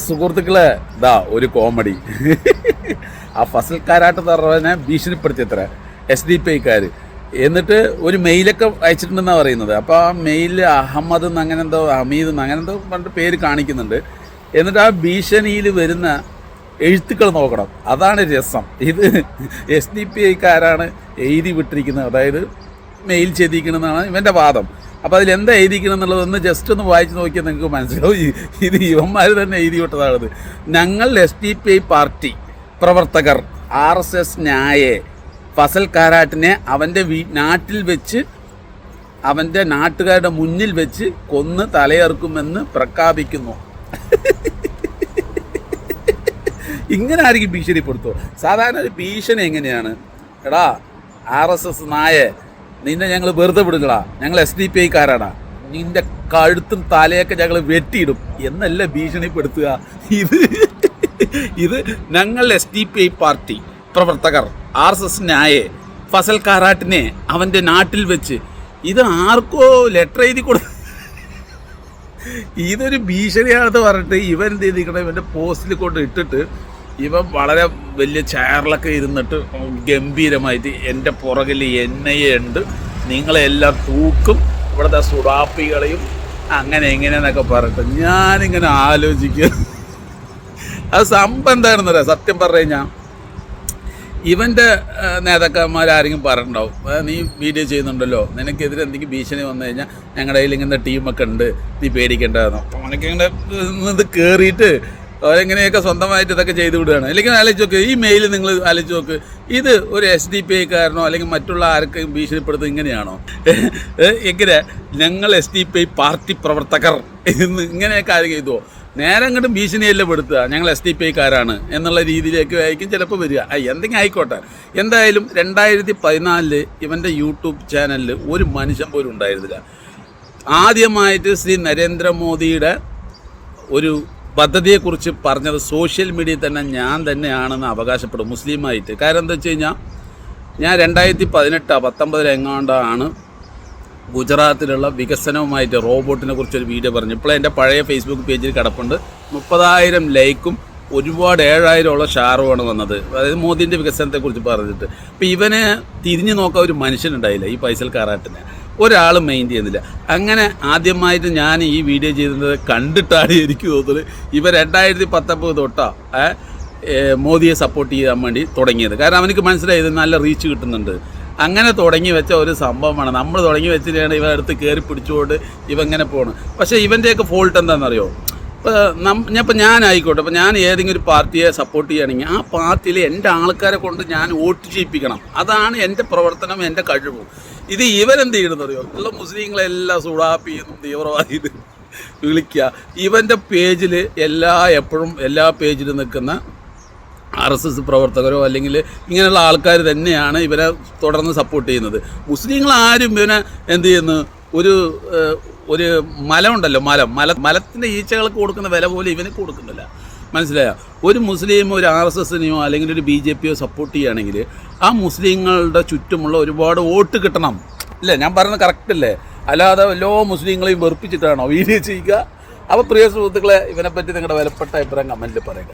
സുഹൃത്തുക്കളെ ഇതാ ഒരു കോമഡി. ആ ഫസൽ കാരാട്ട് പറഞ്ഞെ ഭീഷണിപ്പെടുത്തിയത്ര SDP എന്നിട്ട് ഒരു മെയിലൊക്കെ അയച്ചിട്ടുണ്ടെന്നാണ് പറയുന്നത്. അപ്പോൾ ആ മെയിലിൽ അഹമ്മദ് എന്ന് അങ്ങനെ എന്തോ ഹമീദ് എന്ന് അങ്ങനെ എന്തോ പറഞ്ഞിട്ട് പേര് കാണിക്കുന്നുണ്ട്. എന്നിട്ട് ആ ഭീഷണിയിൽ വരുന്ന എഴുത്തുക്കൾ നോക്കണം, അതാണ് രസം. ഇത് SDP എഴുതി വിട്ടിരിക്കുന്നത്, അതായത് മെയിൽ ചെയ്തിരിക്കണമെന്നാണ് ഇവൻ്റെ വാദം. അപ്പോൾ അതിലെന്താ എഴുതിക്കണം എന്നുള്ളതൊന്ന് ജസ്റ്റ് ഒന്ന് വായിച്ച് നോക്കിയാൽ നിങ്ങൾക്ക് മനസ്സിലാവും. ഇത് ഇവന്മാർ തന്നെ എഴുതി വിട്ടതാണത്. ഞങ്ങൾ SDP പാർട്ടി പ്രവർത്തകർ RSS ന്യായെ ഫസൽ കാരാട്ടിനെ അവൻ്റെ നാട്ടിൽ വെച്ച് അവൻ്റെ നാട്ടുകാരുടെ മുന്നിൽ വെച്ച് കൊന്ന് തലയെറുക്കുമെന്ന് പ്രഖ്യാപിക്കുന്നു. ഇങ്ങനെ ആയിരിക്കും ഭീഷണിപ്പെടുത്തുമോ? സാധാരണ ഒരു ഭീഷണി എങ്ങനെയാണ്? എടാ RSS നായെ, നിന്നെ ഞങ്ങൾ വെറുതെ വിടുകളാ, ഞങ്ങൾ SDP നിന്റെ കഴുത്തും തലയൊക്കെ ഞങ്ങൾ വെട്ടിയിടും എന്നല്ല ഭീഷണിപ്പെടുത്തുക. ഇത് ഞങ്ങൾ SDP പാർട്ടി പ്രവർത്തകർ RSS ന്യായെ ഫസൽ കാരാട്ടിനെ അവൻ്റെ നാട്ടിൽ വെച്ച്, ഇത് ആർക്കോ ലെറ്റർ എഴുതി കൊടുത്തു. ഇതൊരു ഭീഷണിയാണെന്ന് പറഞ്ഞിട്ട് ഇവൻ എന്ത് ചെയ്തിരിക്കണം, ഇവൻ്റെ പോസ്റ്റിൽ കൊണ്ട് ഇട്ടിട്ട് ഇവൻ വളരെ വലിയ ചെയറിലൊക്കെ ഇരുന്നിട്ട് ഗംഭീരമായിട്ട് എൻ്റെ പുറകിൽ NIA ഉണ്ട്, നിങ്ങളെല്ലാം തൂക്കും, ഇവിടുത്തെ സുഡാപ്പികളെയും അങ്ങനെ എങ്ങനെയെന്നൊക്കെ പറഞ്ഞിട്ട് ഞാനിങ്ങനെ ആലോചിക്കുക. അത് സംഭവം എന്താണെന്ന് പറയാം. സത്യം പറഞ്ഞു കഴിഞ്ഞാൽ ഇവൻ്റെ നേതാക്കന്മാരാരെങ്കിലും പറഞ്ഞിട്ടുണ്ടാവും, നീ വീഡിയോ ചെയ്യുന്നുണ്ടല്ലോ, നിനക്കെതിരെ എന്തെങ്കിലും ഭീഷണി വന്നു കഴിഞ്ഞാൽ ഞങ്ങളുടെ കയ്യിൽ ഇങ്ങനത്തെ ടീമൊക്കെ ഉണ്ട്, നീ പേടിക്കേണ്ടതെന്നോ. അപ്പോൾ അവനൊക്കെ ഇത് കയറിയിട്ട് അവരെങ്ങനെയൊക്കെ സ്വന്തമായിട്ട് ഇതൊക്കെ ചെയ്തു വിടുകയാണ്. അല്ലെങ്കിൽ ആലോചിച്ച് നോക്ക്, ഈ മെയിൽ നിങ്ങൾ ആലോചിച്ച് നോക്ക്, ഇത് ഒരു SDP അല്ലെങ്കിൽ മറ്റുള്ള ആർക്കും ഭീഷണിപ്പെടുത്തുന്നത് ഇങ്ങനെയാണോ? എങ്ങനെ ഞങ്ങൾ SDP പാർട്ടി പ്രവർത്തകർ എന്ന് ഇങ്ങനെയൊക്കെ ആരും ചെയ്തുവോ? നേരെ അങ്ങോട്ടും ഭീഷണിയല്ലേ പെടുത്തുക, ഞങ്ങൾ SDP എന്നുള്ള രീതിയിലേക്ക് ആയിരിക്കും ചിലപ്പോൾ വരിക. എന്തെങ്കിലും ആയിക്കോട്ടെ. എന്തായാലും 2014 ഇവൻ്റെ യൂട്യൂബ് ചാനലിൽ ഒരു മനുഷ്യൻ പോലും ഉണ്ടായിരുന്നില്ല. ആദ്യമായിട്ട് ശ്രീ നരേന്ദ്രമോദിയുടെ ഒരു പദ്ധതിയെക്കുറിച്ച് പറഞ്ഞത് സോഷ്യൽ മീഡിയയിൽ തന്നെ ഞാൻ തന്നെയാണെന്ന് അവകാശപ്പെടും, മുസ്ലിമായിട്ട്. കാരണം എന്താ വെച്ച് കഴിഞ്ഞാൽ ഞാൻ 2018-19 എങ്ങാണ്ടാണ് ഗുജറാത്തിലുള്ള വികസനവുമായിട്ട് റോബോട്ടിനെ കുറിച്ചൊരു വീഡിയോ പറഞ്ഞു. ഇപ്പോൾ എൻ്റെ പഴയ ഫേസ്ബുക്ക് പേജിൽ കിടപ്പുണ്ട്. 30,000 ലൈക്കും ഒരുപാട് 7,000 ഷെയറുമാണ് വന്നത്, അതായത് മോദിൻ്റെ വികസനത്തെക്കുറിച്ച് പറഞ്ഞിട്ട്. അപ്പോൾ ഇവനെ തിരിഞ്ഞു നോക്കാൻ ഒരു മനുഷ്യനുണ്ടായില്ല, ഈ ഫസൽ കാരാട്ടിനെ ഒരാൾ മെയിൻ ചെയ്യുന്നില്ല. അങ്ങനെ ആദ്യമായിട്ട് ഞാൻ ഈ വീഡിയോ ചെയ്യുന്നത് കണ്ടിട്ടാണ് എനിക്ക് തോന്നുന്നത് ഇവ 2019 തൊട്ടാ മോദിയെ സപ്പോർട്ട് ചെയ്യാൻ വേണ്ടി തുടങ്ങിയത്. കാരണം അവനക്ക് മനസ്സിലായത് നല്ല റീച്ച് കിട്ടുന്നുണ്ട്. അങ്ങനെ തുടങ്ങി വെച്ച ഒരു സംഭവമാണ്. നമ്മൾ തുടങ്ങി വെച്ചിട്ടാണ് ഇവ അടുത്ത് കയറി പിടിച്ചുകൊണ്ട് ഇവങ്ങനെ പോകണം. പക്ഷേ ഇവൻ്റെയൊക്കെ ഫോൾട്ട് എന്താണെന്നറിയോ? ഇപ്പോൾ ഞാനായിക്കോട്ടെ, ഇപ്പോൾ ഞാൻ ഏതെങ്കിലും ഒരു പാർട്ടിയെ സപ്പോർട്ട് ചെയ്യുകയാണെങ്കിൽ ആ പാർട്ടിയിൽ എൻ്റെ ആൾക്കാരെ കൊണ്ട് ഞാൻ വോട്ട് ചെയ്യിപ്പിക്കണം. അതാണ് എൻ്റെ പ്രവർത്തനം, എൻ്റെ കഴിവും. ഇത് ഇവരെന്ത് ചെയ്യണമെന്നറിയോ? ഉള്ള മുസ്ലിങ്ങളെല്ലാം സുഡാപ്പിയും തീവ്രവാദിയും വിളിക്കുക. ഇവൻ്റെ പേജിൽ എപ്പോഴും എല്ലാ പേജിലും നിൽക്കുന്ന RSS പ്രവർത്തകരോ അല്ലെങ്കിൽ ഇങ്ങനെയുള്ള ആൾക്കാർ തന്നെയാണ് ഇവരെ തുടർന്ന് സപ്പോർട്ട് ചെയ്യുന്നത്. മുസ്ലിങ്ങളാരും ഇവനെ എന്ത് ചെയ്യുന്നു, ഒരു മലമുണ്ടല്ലോ, മലത്തിൻ്റെ ഈച്ചകൾക്ക് കൊടുക്കുന്ന വില പോലെ ഇവന് കൊടുക്കുന്നില്ല. മനസ്സിലായോ? ഒരു മുസ്ലിം ഒരു RSSനെയോ അല്ലെങ്കിൽ ഒരു BJPയോ സപ്പോർട്ട് ചെയ്യുകയാണെങ്കിൽ ആ മുസ്ലിങ്ങളുടെ ചുറ്റുമുള്ള ഒരുപാട് വോട്ട് കിട്ടണം. അല്ലേ? ഞാൻ പറയുന്നത് കറക്റ്റ് അല്ലേ? അല്ലാതെ എല്ലാ മുസ്ലിങ്ങളെയും വെറുപ്പിച്ചിട്ടാണോ വീഡിയോ ചെയ്യുക? അപ്പോൾ പ്രിയ സുഹൃത്തുക്കളെ, ഇവനെപ്പറ്റി നിങ്ങളുടെ വിലപ്പെട്ട അഭിപ്രായം കമൻറ്റിൽ പറയുക.